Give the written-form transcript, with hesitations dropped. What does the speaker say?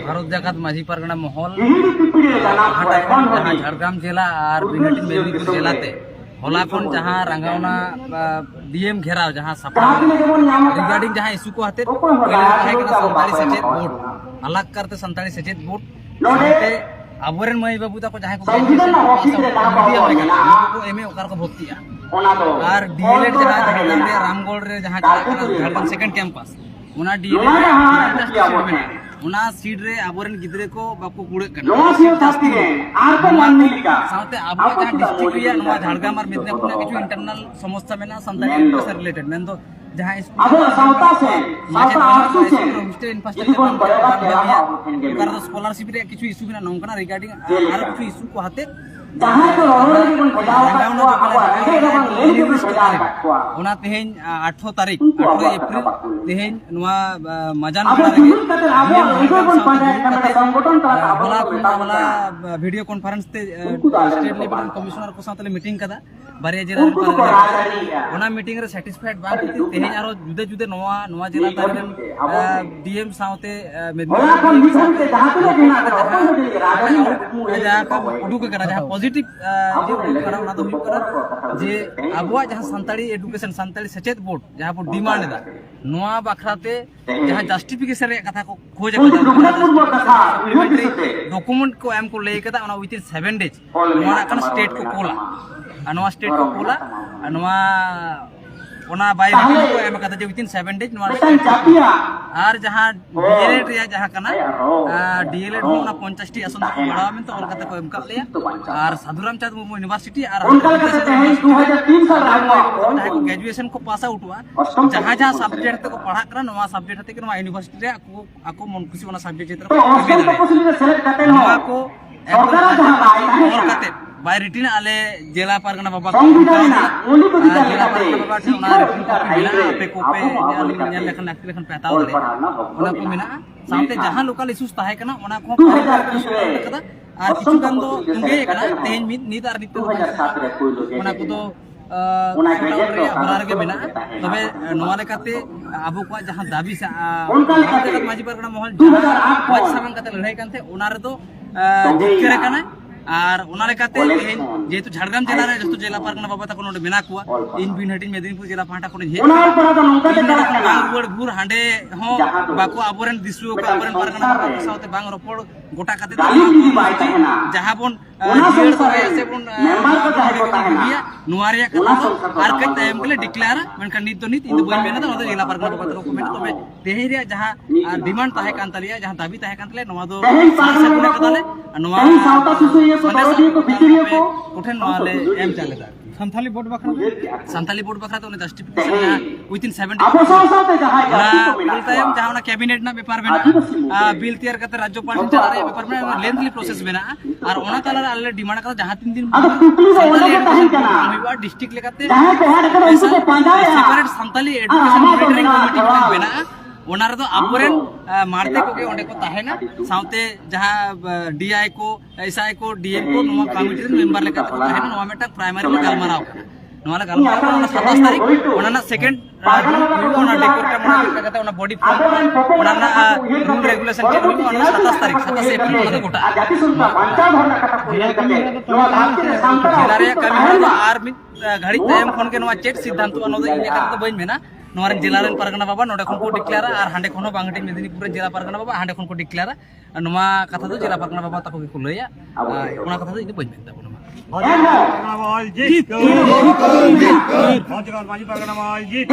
ভারত জাকাত মাঝি পারগনা মহল ঝাড়গ্রাম জেলা और बिनहटी मेदिनीपुर जिलाते होला खन जहाँ रंगावना डीएम घेराव जहाँ सपना रिगार्डिंग जहाँ इशू को हते संताली सचेत बोर्ड अलग करते संताली सचेत बोर्ड अबोरेन मई बाबू तक जहाँ को एमए ओकार को भर्तिया और डीएलएड जहाँ झारखंड रामगढ़ रे जहाँ झारखंड सेकंड कैंपस उना डीएलएड उना सीट रे अबोरेन गिदरे को बाको कुड़े करना साथे आबो जहाँ डिस्ट्रिक्ट रिया नवा झारग्राम और मेदिनीपुर किछु इंटरनल समस्या में ना संताली से रिलेटेड मेन तो जहाँ स्कूल स्कॉलरशिप रे किछु इशू बिना नंकना रिगार्डिंग आरो किछु इशू को हाते उना तेहेन 8 तारीख 8 अप्रैल तेहेन नुआ मजान होला वीडियो कॉन्फ्रेंस ते स्टेट लेवल कमिश्नर को साथ मीटिंग कदा बारिया जिला उना मीटिंग रे सैटिस्फाइड बा तेहेन आरो जुदे जुदे नवा नवा जिला तारेन डीएम साथे उडुक करा जहां पॉजिटिव जे करा उना तो हुई करा जे अबुआ जहां संताली एजुकेशन संताली सचेत बोर्ड जहां पर डिमांड दा नवा बखराते जहां जस्टिफिकेशन रे कथा को खोज कदा डॉक्यूमेंट को एम को ले कदा उना विथिन 7 डेज नवा कन स्टेट को कोला नवा स्टेट को कोला नवा ओना बाय को एम कदा जे विथिन 7 डेज नवा और जहां डीएलएड रे जहां कना डीएलएड होना 50 टी आसन को बड़ा में तो कोलकाता को एम कर लिया और साधुराम चांद मुर्मू यूनिवर्सिटी और 2003 साल ग्रेजुएशन को पास आउट हुआ जहां जहां सब्जेक्ट को पढ़ा कर नवा सब्जेक्ट हते नवा यूनिवर्सिटी रे आको मन खुशी वाला सब्जेक्ट चित्र नवा को कोलकाता बाय रिटिन आले जिला पारगना बाबा को जिला पारगना बाबा ठेना रिटिन कॉपी मिला पे कोपे ᱧᱮᱞ लेखन एक्ट लेखन पेताव रे ओना को मिना साथे जहां लोकल इश्यूज ताहे कना ओना को कदा और किछु गान दो इंगे कना तेहेन नीत और नीत ओना को तो होरार के बिना तबे नवा लेकाते आबो को जहां दाबी से माजी पारगना महल जहां पांच सामान कते लड़ाई कानते ओना रे तो जिक्र कना और ओना लेकाते जेतु झारग्राम जिला रे जस्तो जिला पारगना बाबा तक नोडे मेना कुआ इन बिनहटी मेदिनीपुर जिला पाटा को हे बांगुड़ भूर हांडे हो बाको अबोरेन दिसु को अबोरेन पारगना बाबा साथे बांग रोपड़ गोटा काते जहां बोन जीएड से बोन मेंबर को चाहे को ताहेना नुवा रे कथा आर कई टाइम के डिक्लेयर मेनका नीत तो नीत इन बई मेना तो जिला पारगना बाबा को मेना तबे तेहे रे जहां डिमांड ताहे कान तलिया जहां दाबी ताहे कान तले नवा दो साथे कदाले नवा सावता सुसुये को दरदी को भितरियो को उठन नवाले एम चलेदा संथाली बोर्ड बखरा तो जस्टिफिकेशन विथिन 7 डेज जहां ना कैबिनेट ना पेपर में बिल तैयार करते राज्यपाल चला रे पेपर में लेंथली प्रोसेस में और ओना तला आले डिमांड कर जहां 3 दिन होइबा डिस्ट्रिक्ट लेकाते separate Santali education monitoring committee बना ओना रे तो अबोरेन मारते को के ओंडे को ताहेना साउते जहां डीआई को एसआई को डीएम को नवा कमिटी रे मेंबर लेका को ताहेना नवा मेटा प्राइमरी में गलमाराव नवा गलमाराव 27 तारीख ओना ना सेकंड ओना डेकोर का मना कहते ओना बॉडी फॉर्म ओना ना रूल रेगुलेशन चेक होई ओना 27 तारीख 27 अप्रैल ओना गोटा जिला रे कमी आर मित घड़ी टाइम फोन के नवा चेक सिद्धांत ओना दो इने का तो बइन मेना नोरे जिला रेन पारगना बाबा नोडे खन को डिक्लेयर और हांडे खनो बांगटी मेदिनीपुर जिला पारगना बाबा हांडे खन को डिक्लेयर नोमा कथा दो जिला पारगना बाबा तको को लया ओना कथा दो इने बइन मेनता बोना माजी पारगना माल जीत